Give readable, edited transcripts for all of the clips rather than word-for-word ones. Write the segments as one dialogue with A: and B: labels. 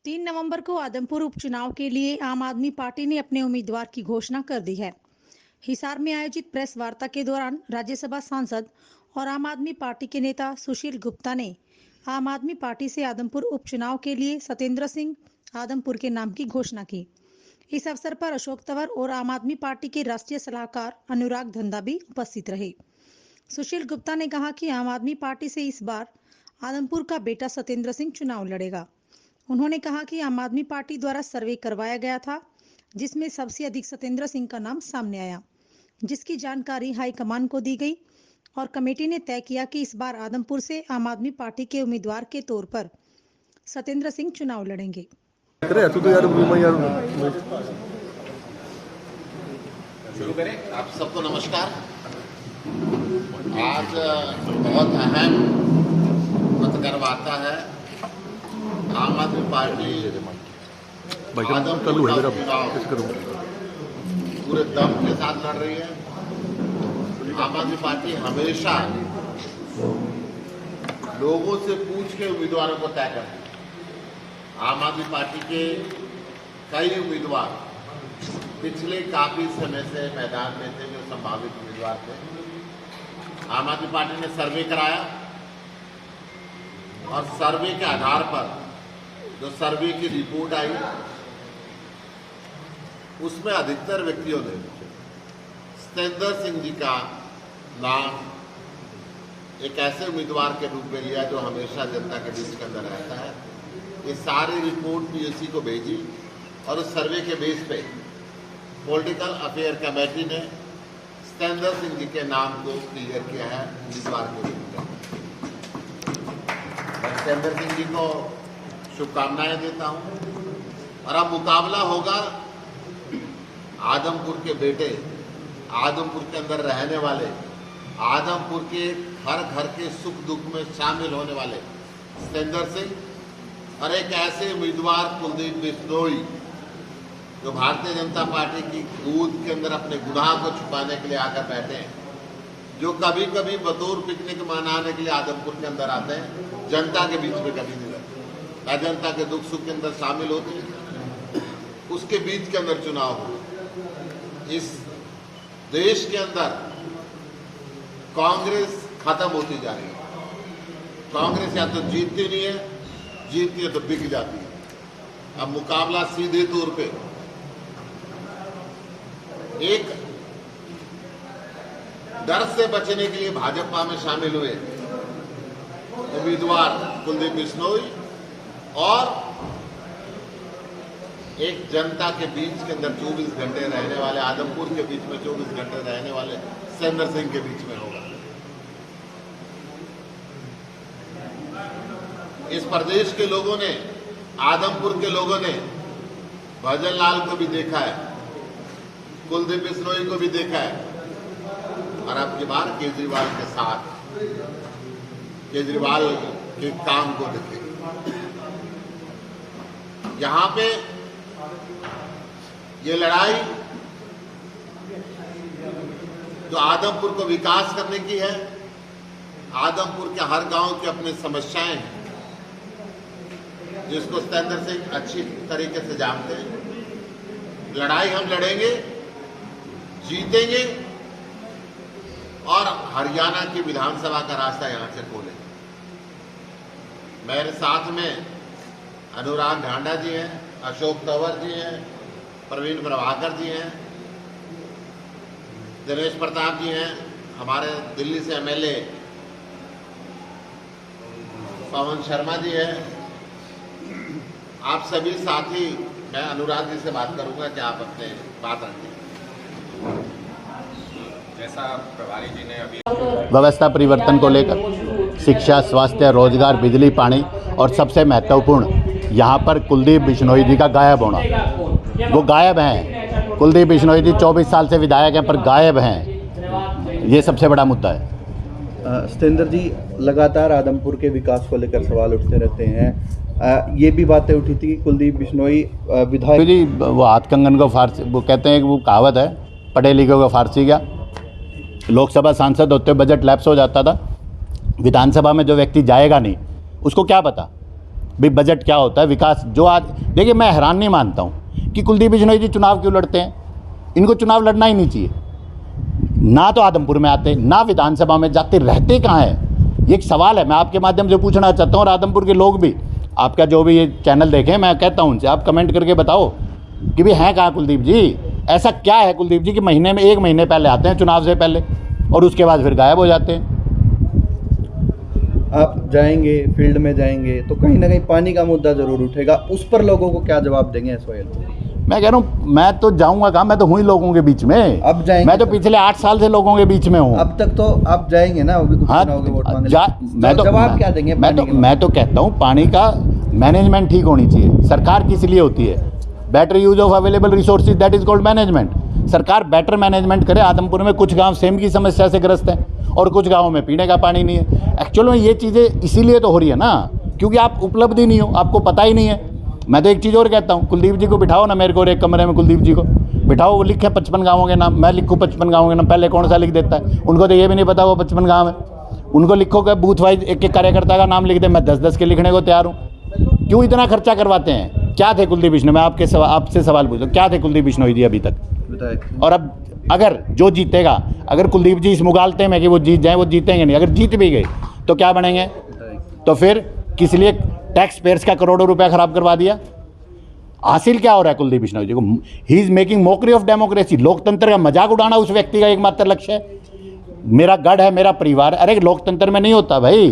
A: 3 नवंबर को आदमपुर उपचुनाव के लिए आम आदमी पार्टी ने अपने उम्मीदवार की घोषणा कर दी है। हिसार में आयोजित प्रेस वार्ता के दौरान राज्यसभा सांसद और आम आदमी पार्टी के नेता सुशील गुप्ता ने आम आदमी पार्टी से आदमपुर उपचुनाव के लिए सत्येंद्र सिंह आदमपुर के नाम की घोषणा की। इस अवसर पर अशोक तंवर और आम आदमी पार्टी के राष्ट्रीय सलाहकार अनुराग धंधा भी उपस्थित रहे। सुशील गुप्ता ने कहा कि आम आदमी पार्टी से इस बार आदमपुर का बेटा सत्येंद्र सिंह चुनाव लड़ेगा। उन्होंने कहा कि आम आदमी पार्टी द्वारा सर्वे करवाया गया था, जिसमें सबसे अधिक सत्येंद्र सिंह का नाम सामने आया, जिसकी जानकारी हाईकमान को दी गई और कमेटी ने तय किया कि इस बार आदमपुर से आम आदमी पार्टी के उम्मीदवार के तौर पर सत्येंद्र सिंह चुनाव लड़ेंगे।
B: शुरू करें। आप सबको नमस्कार। आज बहुत अहम पत्रकार वार्ता है। आम आदमी पार्टी आदमपुर का चुनाव पूरे दम के साथ लड़ रही है। आम आदमी पार्टी हमेशा लोगों से पूछ के उम्मीदवारों को तय करती है। आम आदमी पार्टी के कई उम्मीदवार पिछले काफी समय से मैदान में थे, जो संभावित उम्मीदवार थे। आम आदमी पार्टी ने सर्वे कराया और सर्वे के आधार पर जो सर्वे की रिपोर्ट आई, उसमें अधिकतर व्यक्तियों ने सत्येंद्र सिंह जी का नाम एक ऐसे उम्मीदवार के रूप में लिया जो हमेशा जनता के बीच के अंदर रहता है। ये सारी रिपोर्ट पीएससी को भेजी और उस सर्वे के बेस पे पॉलिटिकल अफेयर कमेटी ने सत्येंद्र सिंह जी के नाम को क्लियर किया है उम्मीदवार के रूप में। मैं सत्येंद्र सिंह जी को शुभकामनाएं देता हूं। और अब मुकाबला होगा आदमपुर के बेटे, आदमपुर के अंदर रहने वाले, आदमपुर के हर घर के सुख दुख में शामिल होने वाले सत्येंद्र सिंह और एक ऐसे उम्मीदवार कुलदीप बिश्नोई जो भारतीय जनता पार्टी की कूद के अंदर अपने गुनाह को छुपाने के लिए आकर बैठे हैं, जो कभी कभी बतौर पिकनिक मनाने के लिए आदमपुर के अंदर आते हैं, जनता के बीच में कभी नहीं रहते, जनता के दुख सुख के अंदर शामिल होते हैं। उसके बीच के अंदर चुनाव हो। इस देश के अंदर कांग्रेस खत्म होती जा रही है। कांग्रेस या तो जीतती नहीं है, जीतती है तो बिक जाती है। अब मुकाबला सीधे तौर पे एक डर से बचने के लिए भाजपा में शामिल हुए उम्मीदवार कुलदीप बिश्नोई और एक जनता के बीच के अंदर 24 घंटे रहने वाले, आदमपुर के बीच में 24 घंटे रहने वाले सत्येंद्र सिंह के बीच में होगा। इस प्रदेश के लोगों ने, आदमपुर के लोगों ने भजन लाल को भी देखा है, कुलदीप बिश्नोई को भी देखा है और अब की बार केजरीवाल के साथ केजरीवाल के काम को देखेंगे। यहां पे ये लड़ाई जो आदमपुर को विकास करने की है, आदमपुर के हर गांव की अपनी समस्याएं हैं, जिसको सत्येंद्र सिंह अच्छी तरीके से जानते हैं। लड़ाई हम लड़ेंगे, जीतेंगे और हरियाणा की विधानसभा का रास्ता यहां से खोलेंगे। मेरे साथ में अनुराग ढांडा जी हैं, अशोक तंवर जी हैं, प्रवीण प्रभाकर जी हैं, दिनेश प्रताप जी हैं, हमारे दिल्ली से एमएलए पवन शर्मा जी हैं। आप सभी साथी, मैं अनुराग जी से बात करूंगा कि आप अपने बात रखें।
C: जैसा प्रभारी जी ने अभी
D: व्यवस्था परिवर्तन को लेकर शिक्षा, स्वास्थ्य, रोजगार, बिजली, पानी और सबसे महत्वपूर्ण यहाँ पर कुलदीप बिश्नोई जी का गायब होना। वो गायब हैं। कुलदीप बिश्नोई जी 24 साल से विधायक हैं पर गायब हैं। ये सबसे बड़ा मुद्दा है।
E: सत्येंद्र जी, लगातार आदमपुर के विकास को लेकर सवाल उठते रहते हैं। ये भी बातें उठी थी कि कुलदीप बिश्नोई विधायक
D: जी वो हाथ कंगन को फारसी, वो कहते हैं कि वो कहावत है, पढ़े लिखे को फारसी गया। लोकसभा सांसद होते बजट लैप्स हो जाता था, विधानसभा में जो व्यक्ति जाएगा नहीं उसको क्या पता भाई बजट क्या होता है, विकास जो आज देखिए, मैं हैरान नहीं मानता हूँ कि कुलदीप बिश्नोई जी चुनाव क्यों लड़ते हैं। इनको चुनाव लड़ना ही नहीं चाहिए। ना तो आदमपुर में आते, ना विधानसभा में जाते, रहते कहाँ हैं, ये एक सवाल है। मैं आपके माध्यम से पूछना चाहता हूँ, और आदमपुर के लोग भी, आपका जो भी ये चैनल देखें, मैं कहता हूँ उनसे, आप कमेंट करके बताओ कि भाई हैं कहाँ कुलदीप जी। ऐसा क्या है कुलदीप जी कि महीने में 1 महीने पहले आते हैं चुनाव से पहले, और उसके बाद फिर गायब हो जाते हैं।
E: आप जाएंगे, फील्ड में जाएंगे तो कहीं ना कहीं पानी का मुद्दा जरूर उठेगा, उस पर लोगों को क्या जवाब देंगे सोहेल?
D: मैं कह रहा हूँ, मैं तो जाऊँगा कहाँ, मैं तो हूँ ही लोगों के बीच में।
E: अब जाएंगे,
D: मैं तो पिछले 8 साल से लोगों के बीच में हूँ।
E: अब तक तो आप जाएंगे ना, अभी
D: हाँ,
E: वोट मांगने।
D: जवाब
E: क्या देंगे?
D: मैं तो कहता हूँ पानी का मैनेजमेंट ठीक होनी चाहिए। सरकार किस लिए होती है? Better use of available resources, that is called management. सरकार बेटर मैनेजमेंट करे। आदमपुर में कुछ गांव सेम की समस्या से ग्रस्त हैं और कुछ गांवों में पीने का पानी नहीं है। एक्चुअल में ये चीज़ें इसीलिए तो हो रही है ना, क्योंकि आप उपलब्ध ही नहीं हो, आपको पता ही नहीं है। मैं तो एक चीज़ और कहता हूँ, कुलदीप जी को बिठाओ ना मेरे को, और एक कमरे में कुलदीप जी को बिठाओ, वो लिखे 55 गाँवों के नाम, मैं लिखूँ 55 गाँवों के नाम, पहले कौन सा लिख देता है? उनको तो ये भी नहीं पता वो 55 गाँव है। उनको लिखो कि बूथ वाइज एक एक कार्यकर्ता का नाम लिख दे, मैं 10-10 के लिखने को तैयार हूँ। क्यों इतना खर्चा करवाते हैं? क्या थे कुलदीप बिश्नोई? मैं आपसे सवाल पूछूं, क्या थे कुलदीप बिश्नोई जी अभी तक? और अब अगर जो जीतेगा, अगर कुलदीप जी इस मुगालते में कि वो जीत जाएं, वो जीतेंगे नहीं। अगर जीत भी गए तो क्या बनेंगे? तो फिर किस लिए टैक्स पेयर्स का करोड़ों रुपया खराब करवा दिया? हासिल क्या हो रहा है कुलदीप बिश्नोई जी को? He is making Mokri of democracy. लोकतंत्र का मजाक उड़ाना उस व्यक्ति का एकमात्र लक्ष्य है। मेरा गढ़ है, मेरा परिवार। अरे लोकतंत्र में नहीं होता भाई,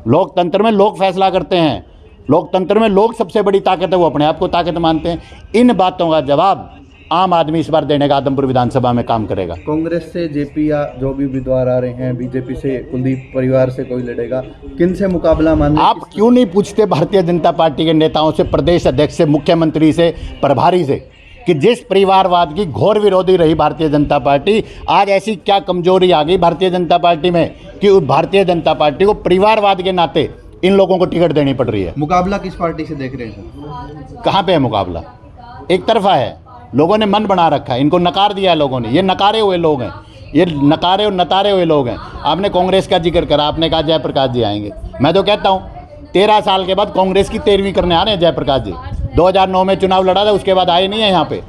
D: लोकतंत्र में लोग फैसला करते हैं। लोकतंत्र में लोग सबसे बड़ी ताकत है, वो अपने आप को ताकत मानते हैं। इन बातों का जवाब आम आदमी इस बार देने का आदमपुर विधानसभा में काम करेगा।
E: कांग्रेस से जेपी या जो भी उम्मीदवार आ रहे हैं, बीजेपी से कुलदीप परिवार से कोई लड़ेगा, किन से मुकाबला मान?
D: आप क्यों नहीं पूछते भारतीय जनता पार्टी के नेताओं से, प्रदेश अध्यक्ष से, मुख्यमंत्री से, प्रभारी से, कि जिस परिवारवाद की घोर विरोधी रही भारतीय जनता पार्टी, आज ऐसी क्या कमजोरी आ गई भारतीय जनता पार्टी में कि भारतीय जनता पार्टी को परिवारवाद के नाते इन लोगों को टिकट देनी पड़ रही है?
E: मुकाबला किस पार्टी से देख रहे हैं?
D: कहाँ पे है मुकाबला? एक तरफा है। लोगों ने मन बना रखा है, इनको नकार दिया है लोगों ने। ये नकारे हुए लोग हैं, ये नकारे और नतारे हुए लोग हैं। आपने कांग्रेस का जिक्र करा, आपने कहा जयप्रकाश जी आएंगे। मैं तो कहता हूँ 13 साल के बाद कांग्रेस की 13वीं करने आ रहे हैं जयप्रकाश जी। 2009 में चुनाव लड़ा था, उसके बाद आए नहीं है यहाँ पे।